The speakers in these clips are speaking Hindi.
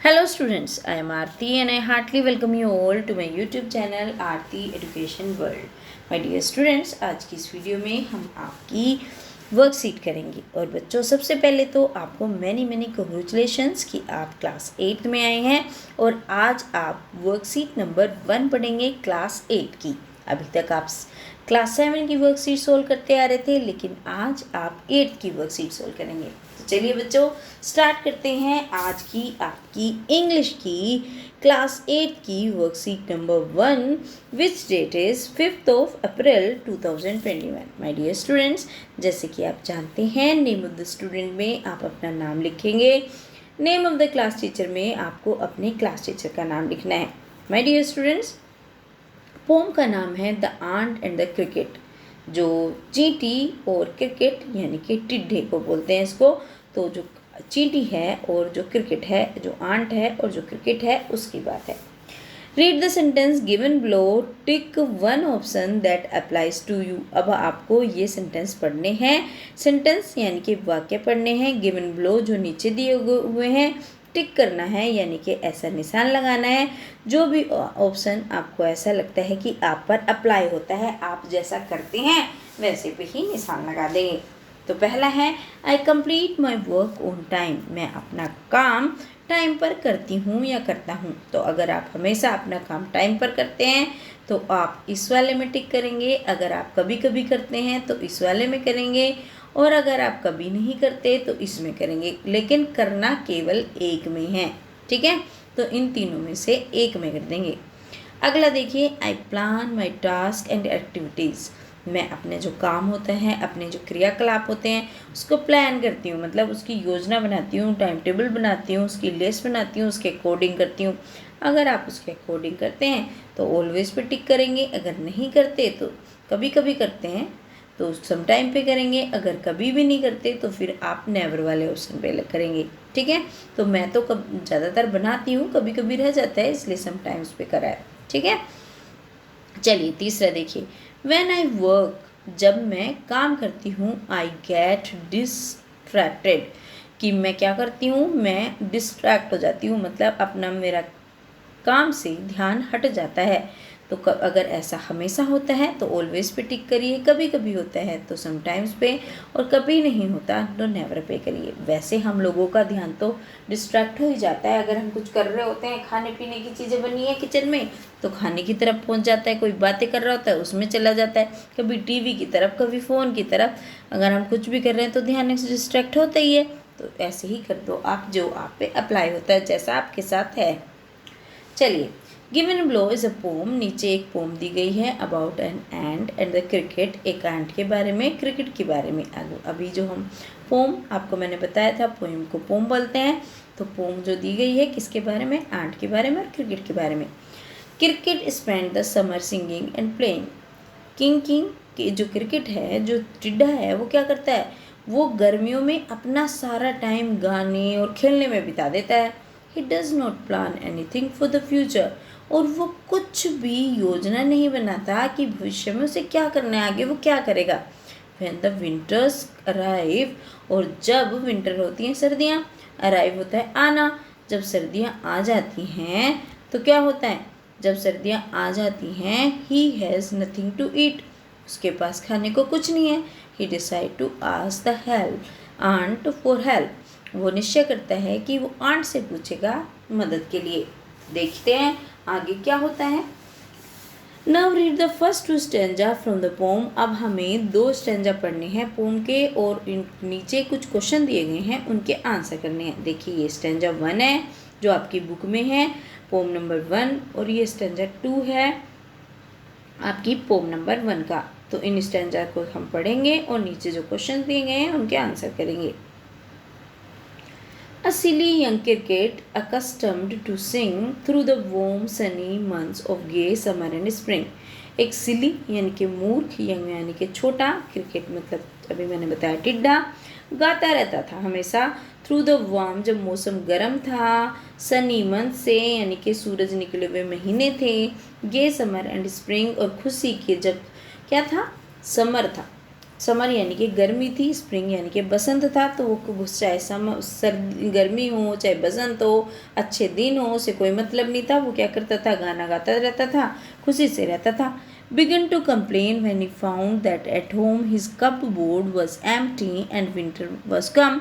Hello students, I am Aarti and I heartily welcome you all to my YouTube channel Aarti Education World. My dear students, आज की इस वीडियो में हम आपकी वर्कशीट करेंगे और बच्चों सबसे पहले तो आपको मैनी कंग्रेचुलेशंस कि आप क्लास 8 में आए हैं और आज आप वर्कशीट नंबर 1 पढ़ेंगे क्लास 8 की। अभी तक आप क्लास 7 की वर्कशीट सोल्व करते आ रहे थे, लेकिन आज आप 8 की वर्कशीट सोल्व करेंगे। तो चलिए बच्चों स्टार्ट करते हैं आज की आपकी इंग्लिश की क्लास 8 की worksheet number 1 which date is 5th of April 2021। My dear students, जैसे कि आप जानते हैं नेम ऑफ द स्टूडेंट में आप अपना नाम लिखेंगे, name of the class teacher में आपको अपने क्लास टीचर का नाम लिखना है। माय डियर स्टूडेंट्स, पोम का नाम है the ant and the cricket, जो चींटी और क्रिकेट यानी कि टिड्ढे को बोलते हैं इसको। तो जो चींटी है और जो क्रिकेट है, जो आंट है और जो क्रिकेट है, उसकी बात है। Read the sentence given below, tick one option that applies to you. अब आपको ये सेंटेंस पढ़ने हैं, सेंटेंस यानी कि वाक्य पढ़ने हैं। गिवन बिलो जो नीचे दिए हुए हैं, टिक करना है यानी कि ऐसा निशान लगाना है जो भी ऑप्शन आपको ऐसा लगता है कि आप पर अप्लाई होता है, आप जैसा करते हैं वैसे पे ही निशान लगा देंगे। तो पहला है आई complete my work on time, मैं अपना काम टाइम पर करती हूँ या करता हूँ। तो अगर आप हमेशा अपना काम टाइम पर करते हैं तो आप इस वाले में टिक करेंगे, अगर आप कभी कभी करते हैं तो इस वाले में करेंगे, और अगर आप कभी नहीं करते तो इसमें करेंगे, लेकिन करना केवल एक में है, ठीक है। तो इन तीनों में से एक में कर देंगे। अगला देखिए, I plan my task and activities, मैं अपने जो काम होता है, अपने जो क्रियाकलाप होते हैं उसको प्लान करती हूँ, मतलब उसकी योजना बनाती हूँ, टाइम टेबल बनाती हूँ, उसकी लिस्ट बनाती हूँ, उसके अकॉर्डिंग करती हूँ। अगर आप उसके अकॉर्डिंग करते हैं तो ऑलवेज पे टिक करेंगे, अगर नहीं करते तो कभी कभी करते हैं तो सम टाइम पे करेंगे, अगर कभी भी नहीं करते तो फिर आप नेवर वाले ऑप्शन पे करेंगे, ठीक है। तो मैं तो ज़्यादातर बनाती हूँ, कभी कभी रह जाता है इसलिए सम टाइम्स पे करा है, ठीक है। चलिए तीसरा देखिए, व्हेन आई वर्क, जब मैं काम करती हूँ, आई गेट डिस्ट्रैक्टेड, कि मैं क्या करती हूँ, मैं डिस्ट्रैक्ट हो जाती हूँ, मतलब अपना मेरा काम से ध्यान हट जाता है। तो अगर ऐसा हमेशा होता है तो ऑलवेज पे टिक करिए, कभी कभी होता है तो समटाइम्स पे, और कभी नहीं होता तो नेवर पे करिए। वैसे हम लोगों का ध्यान तो डिस्ट्रैक्ट हो ही जाता है, अगर हम कुछ कर रहे होते हैं, खाने पीने की चीज़ें बनी है किचन में तो खाने की तरफ पहुंच जाता है, कोई बातें कर रहा होता है उसमें चला जाता है, कभी टीवी की तरफ, कभी फ़ोन की तरफ। अगर हम कुछ भी कर रहे हैं तो ध्यान से डिस्ट्रैक्ट होता ही है। तो ऐसे ही कर दो आप, जो आप पे अप्लाई होता है, जैसा आपके साथ है। चलिए, given below is a poem, नीचे एक पोम दी गई है about an ant and the cricket, एक एंट के बारे में, क्रिकेट के बारे में। अभी जो हम पोम आपको मैंने बताया था, पोम को पोम बोलते हैं। तो पोम जो दी गई है किसके बारे में, एंट के बारे में और क्रिकेट के बारे में। Cricket spend the summer singing and playing, king की जो क्रिकेट है, जो टिड्डा है, वो क्या करता है, वो गर्मियों में अपना सारा टाइम गाने और खेलने में बिता देता है। He does not plan anything for the future, और वो कुछ भी योजना नहीं बनाता कि भविष्य में उसे क्या करना है, आगे वो क्या करेगा। When the winters arrive, और जब विंटर होती हैं सर्दियाँ, अराइव होता है आना, जब सर्दियाँ आ जाती हैं तो क्या होता है, जब सर्दियाँ आ जाती हैं, he has nothing to eat, उसके पास खाने को कुछ नहीं है। he decide to ask the aunt for help, वो निश्चय करता है कि वो आंट से पूछेगा मदद के लिए। देखते हैं आगे क्या होता है। Now read the first two stanza from the poem, अब हमें 2 स्टेंजा पढ़ने हैं पोम के, और नीचे कुछ क्वेश्चन दिए गए हैं, उनके आंसर करने हैं। देखिए ये स्टेंजा 1 है जो आपकी बुक में है, पोम नंबर 1, और ये स्टेंजा 2 है आपकी पोम नंबर 1 का। तो इन स्टेंजा को हम पढ़ेंगे और नीचे जो क्वेश्चन दिए गए हैं उनके आंसर करेंगे। A silly young cricket accustomed to sing through the warm sunny months of gay summer and spring, एक सिली यानी कि मूर्ख, यंग यानी कि छोटा, क्रिकेट मतलब अभी मैंने बताया टिड्डा, गाता रहता था हमेशा, थ्रू द वार्म जब मौसम गर्म था, सनी मंथ से यानी कि सूरज निकले हुए महीने थे, गे समर एंड स्प्रिंग और खुशी के जब क्या था, समर था, समर यानी कि गर्मी थी, स्प्रिंग यानी कि बसंत था। तो वो चाहे सर्दी गर्मी हो चाहे बसंत हो, अच्छे दिन हो, उसे कोई मतलब नहीं था। वो क्या करता था, गाना गाता रहता था, खुशी से रहता था। Began to complain when he found that at home his cupboard was empty and winter was come.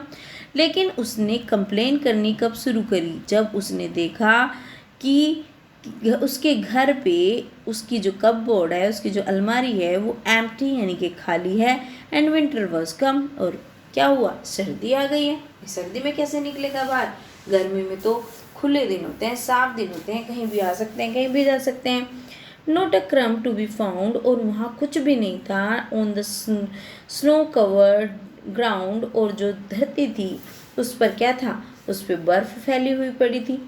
लेकिन उसने कंप्लेन करनी कब शुरू करी, जब उसने देखा कि उसके घर पे उसकी जो कपबोर्ड है, उसकी जो अलमारी है वो एम्प्टी यानी कि खाली है, एंड विंटर वॉज कम, और क्या हुआ, सर्दी आ गई है। सर्दी में कैसे निकलेगा बाहर, गर्मी में तो खुले दिन होते हैं, साफ दिन होते हैं, कहीं भी आ सकते हैं, कहीं भी जा सकते हैं। Not a crumb to be found, और वहाँ कुछ भी नहीं था। On the snow covered ground, और जो धरती थी उस पर क्या था, उस पर बर्फ फैली हुई पड़ी थी।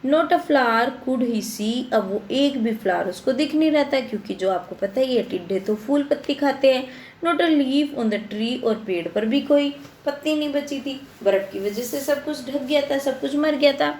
Not a flower could he see, अब वो एक भी फ्लावर उसको दिख नहीं रहा था, क्योंकि जो आपको पता ही है टिड्डे तो फूल पत्ती खाते हैं। Not a leaf on the tree, और पेड़ पर भी कोई पत्ती नहीं बची थी, बर्फ की वजह से सब कुछ ढक गया था, सब कुछ मर गया था।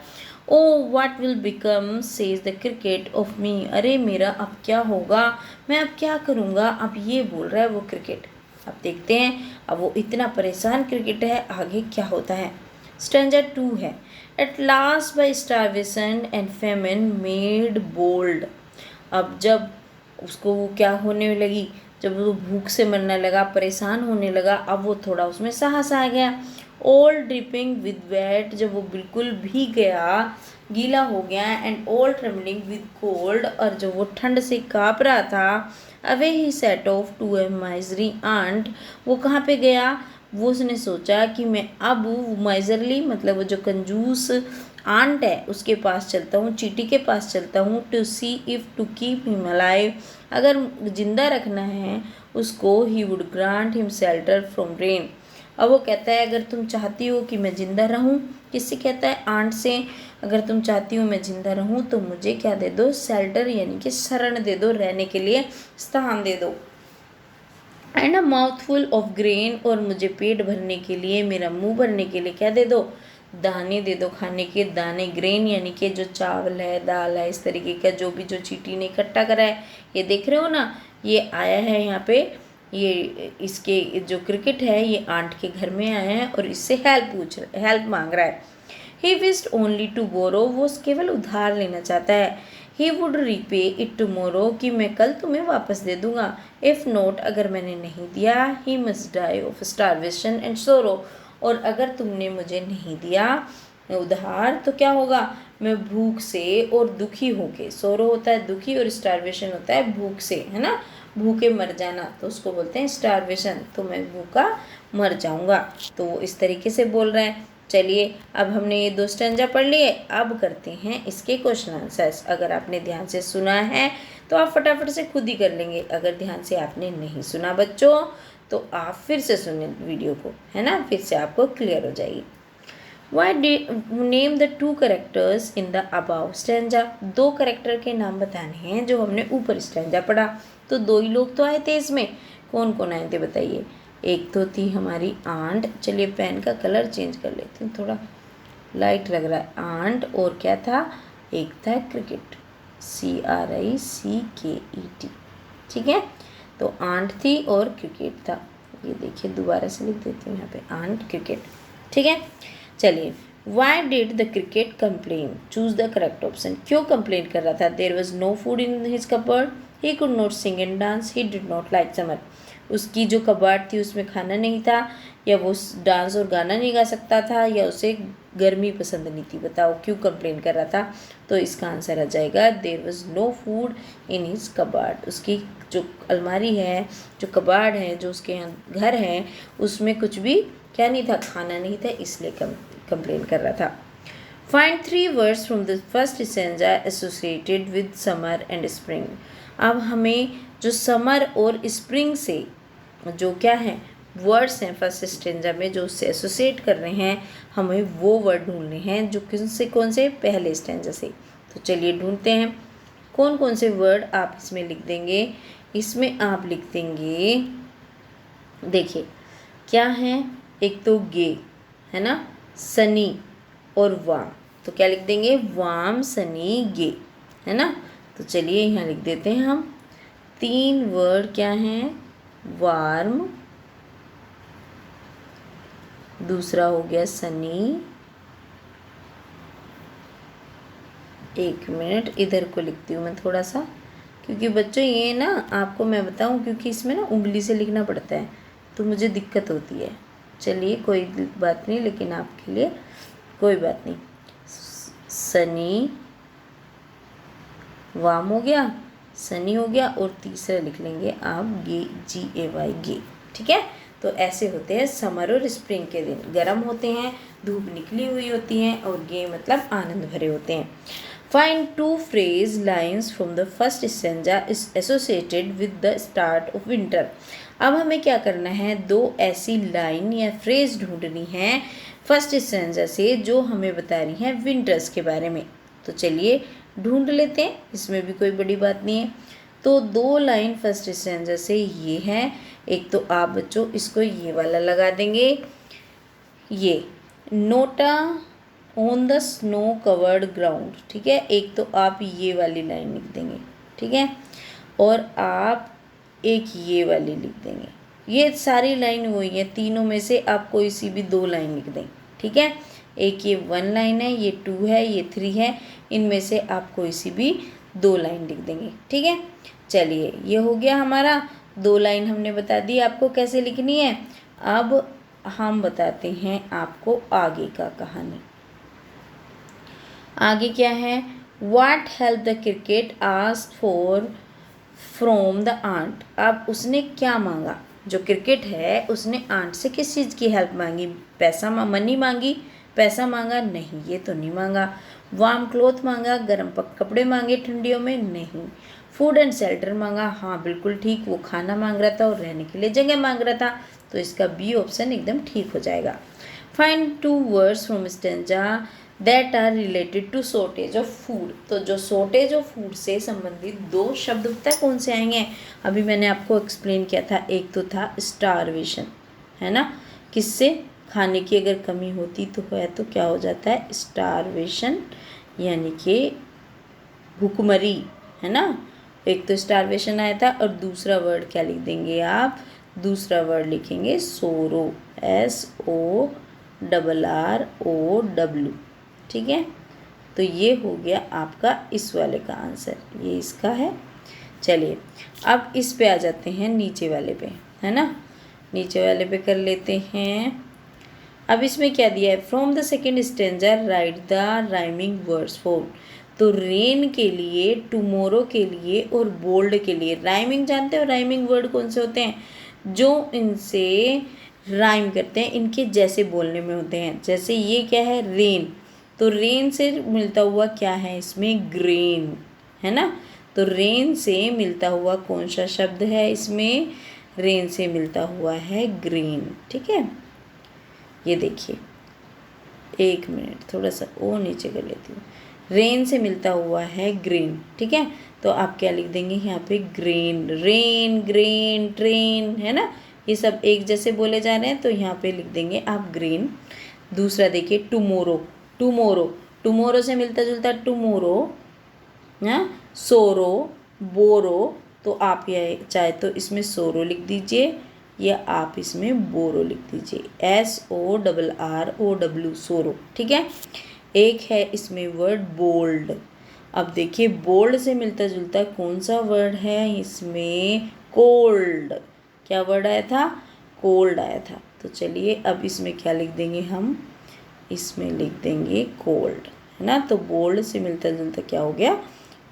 Oh what will become says the cricket of me, अरे मेरा अब क्या होगा, मैं अब क्या करूँगा, अब ये बोल रहा है वो क्रिकेट। अब देखते हैं, अब वो इतना परेशान क्रिकेट है, आगे क्या होता है। स्टैंजा 2 है। At last by starvation and famine made bold, अब जब उसको वो क्या होने लगी, जब वो भूख से मरने लगा, परेशान होने लगा, अब वो थोड़ा उसमें साहस आ गया। ऑल ड्रिपिंग विद वेट, जब वो बिल्कुल भीग गया, गीला हो गया, and all trembling with cold, और जब वो ठंड से काँप रहा था, away he set off to a miserly ant, वो कहाँ पे गया, वो उसने सोचा कि मैं अब माइजरली मतलब वो जो कंजूस आंट है उसके पास चलता हूँ, चींटी के पास चलता हूँ, to see if to keep him alive, अगर जिंदा रखना है उसको, he would grant him shelter from rain. अब वो कहता है अगर तुम चाहती हो कि मैं ज़िंदा रहूं, किससे कहता है, आंट से, अगर तुम चाहती हो मैं ज़िंदा रहूं तो मुझे क्या दे दो, शेल्टर यानी कि शरण दे दो, रहने के लिए स्थान दे दो। And a mouthful of grain, और मुझे पेट भरने के लिए, मेरा मुंह भरने के लिए क्या दे दो, दाने दे दो, खाने के दाने। ग्रेन यानी कि जो चावल है, दाल है, इस तरीके का जो भी जो चींटी ने इकट्ठा करा है, ये देख रहे हो ना, ये आया है यहाँ पे, ये इसके जो क्रिकेट है ये आंट के घर में आया है और इससे हेल्प मांग रहा है। He wished only to borrow, वो केवल उधार लेना चाहता है। He would repay it tomorrow, कि मैं कल तुम्हें वापस दे दूंगा। इफ़ नॉट, अगर मैंने नहीं दिया, he must die of starvation and sorrow, और अगर तुमने मुझे नहीं दिया उधार तो क्या होगा, मैं भूख से और दुखी होके, सोरो होता है दुखी और स्टारवेशन होता है भूख से, है ना, भूखे मर जाना, तो उसको बोलते हैं स्टारवेशन, तो मैं भूखा मर जाऊंगा। तो वो इस तरीके से बोल रहे हैं। चलिए अब हमने ये 2 स्टैंजा पढ़ लिए, अब करते हैं इसके क्वेश्चन आंसर्स। अगर आपने ध्यान से सुना है तो आप फटाफट से खुद ही कर लेंगे, अगर ध्यान से आपने नहीं सुना बच्चों तो आप फिर से सुने वीडियो को, है ना, फिर से आपको क्लियर हो जाएगी। Why did name the 2 characters in the above stanza? 2 character के नाम बताने हैं जो हमने ऊपर स्टैंजा पढ़ा। तो 2 ही लोग तो आए थे इसमें, कौन कौन आए थे बताइए। एक तो थी हमारी आंट, चलिए पेन का कलर चेंज कर लेते हैं, थोड़ा लाइट लग रहा है, आंट, और क्या था, एक था क्रिकेट, CRICKET, ठीक है। तो आंट थी और क्रिकेट था, ये देखिए दोबारा से लिख देती हूँ यहाँ पे, आंट क्रिकेट, ठीक है। चलिए, why did the cricket complain, choose the correct option, क्यों कंप्लेन कर रहा था, there was no food in his cupboard, he could not sing and dance, he did not like summer, उसकी जो कबाड़ थी उसमें खाना नहीं था, या वो डांस और गाना नहीं गा सकता था, या उसे गर्मी पसंद नहीं थी, बताओ क्यों कंप्लेन कर रहा था। तो इसका आंसर आ जाएगा, there was no food in his कबाड़, उसकी जो अलमारी है, जो कबाड़ है, जो उसके यहाँ घर है, उसमें कुछ भी क्या नहीं था, खाना नहीं था, इसलिए कंप्लेन कर रहा था। Find 3 words from the first stanza associated with summer and spring. अब हमें जो समर और स्प्रिंग से जो क्या है वर्ड्स हैं फर्स्ट स्टैंजा में जो उससे एसोसिएट कर रहे हैं, हमें वो वर्ड ढूंढने हैं जो कौन से पहले स्टैंजा से। तो चलिए ढूंढते हैं, कौन कौन से वर्ड आप इसमें लिख देंगे। इसमें आप लिख देंगे, देखिए क्या है, एक तो गे है ना, सनी और वाम, तो क्या लिख देंगे, वाम सनी गे, है ना। तो चलिए यहाँ लिख देते हैं हम 3 वर्ड क्या हैं, वार्म, दूसरा हो गया सनी, एक मिनट इधर को लिखती हूँ मैं थोड़ा सा, क्योंकि बच्चों ये ना आपको मैं बताऊँ, क्योंकि इसमें ना उंगली से लिखना पड़ता है तो मुझे दिक्कत होती है। चलिए कोई बात नहीं, लेकिन आपके लिए कोई बात नहीं। सनी, वाम हो गया, सनी हो गया, और तीसरा लिख लेंगे आप गे, GAY, गे। ठीक है, तो ऐसे होते हैं समर और स्प्रिंग के दिन। गर्म होते हैं, धूप निकली हुई होती है, और गे मतलब आनंद भरे होते हैं। Find two phrase lines from the first stanza is associated with the start of winter. अब हमें क्या करना है, दो ऐसी लाइन या फ्रेज ढूंढनी है फर्स्ट स्टेंजा से जो हमें बता रही हैं विंटर्स के बारे में। तो चलिए ढूंढ लेते हैं, इसमें भी कोई बड़ी बात नहीं है। तो दो लाइन फर्स्ट स्टैंजा से ये है, एक तो आप बच्चों इसको ये वाला लगा देंगे, ये NOTA on the snow covered ground. ठीक है, एक तो आप ये वाली लाइन लिख देंगे, ठीक है, और आप एक ये वाली लिख देंगे। ये सारी लाइन वही है, तीनों में से आप कोई सी भी दो लाइन लिख दें। ठीक है, एक ये 1 लाइन है, ये 2 है, ये 3 है, इनमें से आप कोई सी भी दो लाइन लिख देंगे। ठीक है, चलिए ये हो गया हमारा, दो लाइन हमने बता दी आपको कैसे लिखनी है। अब हम बताते हैं आपको आगे का कहानी। आगे क्या है, what help the cricket asked for from the ant. अब उसने क्या मांगा, जो क्रिकेट है उसने आंट से किस चीज़ की हेल्प मांगी, पैसा मनी मांगी, पैसा मांगा नहीं, ये तो नहीं मांगा। वार्म क्लोथ मांगा, गर्म कपड़े मांगे ठंडियों में नहीं। फूड एंड शेल्टर मांगा, हाँ बिल्कुल ठीक, वो खाना मांग रहा था और रहने के लिए जगह मांग रहा था, तो इसका बी ऑप्शन एकदम ठीक हो जाएगा। Find 2 words from stanza that are related to shortage of food. तो जो शॉर्टेज ऑफ फूड से संबंधित दो शब्द होता है कौन से आएंगे, अभी मैंने आपको एक्सप्लेन किया था। एक तो था स्टारवेशन, है ना, किससे, खाने की अगर कमी होती तो है तो क्या हो जाता है, स्टारवेशन, यानी कि भूखमरी, है ना। एक तो स्टारवेशन आया था, और दूसरा वर्ड क्या लिख देंगे आप, दूसरा वर्ड लिखेंगे सोरो, SORROW। ठीक है, तो ये हो गया आपका इस वाले का आंसर, ये इसका है। चलिए अब इस पे आ जाते हैं, नीचे वाले पे, है ना, नीचे वाले पे कर लेते हैं। अब इसमें क्या दिया है, from the second stanza right the rhyming words for. तो रेन के लिए, टुमोरो के लिए और बोल्ड के लिए राइमिंग जानते हो, राइमिंग वर्ड कौन से होते हैं, जो इनसे राइम करते हैं, इनके जैसे बोलने में होते हैं। जैसे ये क्या है, रेन, तो रेन से मिलता हुआ क्या है इसमें, ग्रेन, है ना। तो रेन से मिलता हुआ कौन सा शब्द है इसमें, रेन से मिलता हुआ है ग्रीन। ठीक है, ये देखिए, एक मिनट थोड़ा सा ओ नीचे कर लेती हूँ, रेन से मिलता हुआ है ग्रीन। ठीक है, तो आप क्या लिख देंगे यहाँ पे, ग्रीन, रेन, ग्रेन, ट्रेन, है ना, ये सब एक जैसे बोले जा रहे हैं, तो यहाँ पे लिख देंगे आप ग्रीन। दूसरा देखिए टुमोरो, टुमोरो, टुमोरो से मिलता जुलता टुमोरो, हाँ, सोरो, बोरो, तो आप ये चाहे तो इसमें सोरो लिख दीजिए, या आप इसमें बोरो लिख दीजिए, SORROW, सोरो। ठीक है, एक है इसमें वर्ड बोल्ड। अब देखिए बोल्ड से मिलता जुलता कौन सा वर्ड है इसमें, कोल्ड। क्या वर्ड आया था, कोल्ड आया था। तो चलिए अब इसमें क्या लिख देंगे हम, इसमें लिख देंगे कोल्ड, है ना। तो बोल्ड से मिलता जुलता क्या हो गया,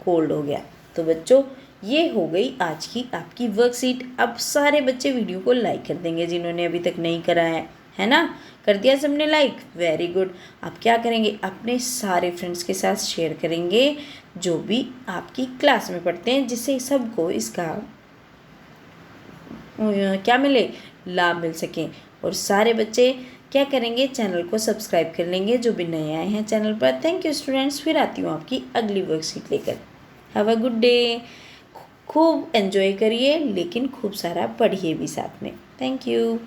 कोल्ड हो गया। तो बच्चों ये हो गई आज की आपकी वर्कशीट। अब सारे बच्चे वीडियो को लाइक कर देंगे जिन्होंने अभी तक नहीं करा है ना, कर दिया सबने लाइक, वेरी गुड। आप क्या करेंगे, अपने सारे फ्रेंड्स के साथ शेयर करेंगे जो भी आपकी क्लास में पढ़ते हैं, जिससे सबको इसका क्या मिले, लाभ मिल सके। और सारे बच्चे क्या करेंगे, चैनल को सब्सक्राइब कर लेंगे जो भी नए आए हैं चैनल पर। थैंक यू स्टूडेंट्स, फिर आती हूँ आपकी अगली वर्कशीट लेकर। हैव अ गुड डे, खूब एंजॉय करिए, लेकिन खूब सारा पढ़िए भी साथ में। Thank you.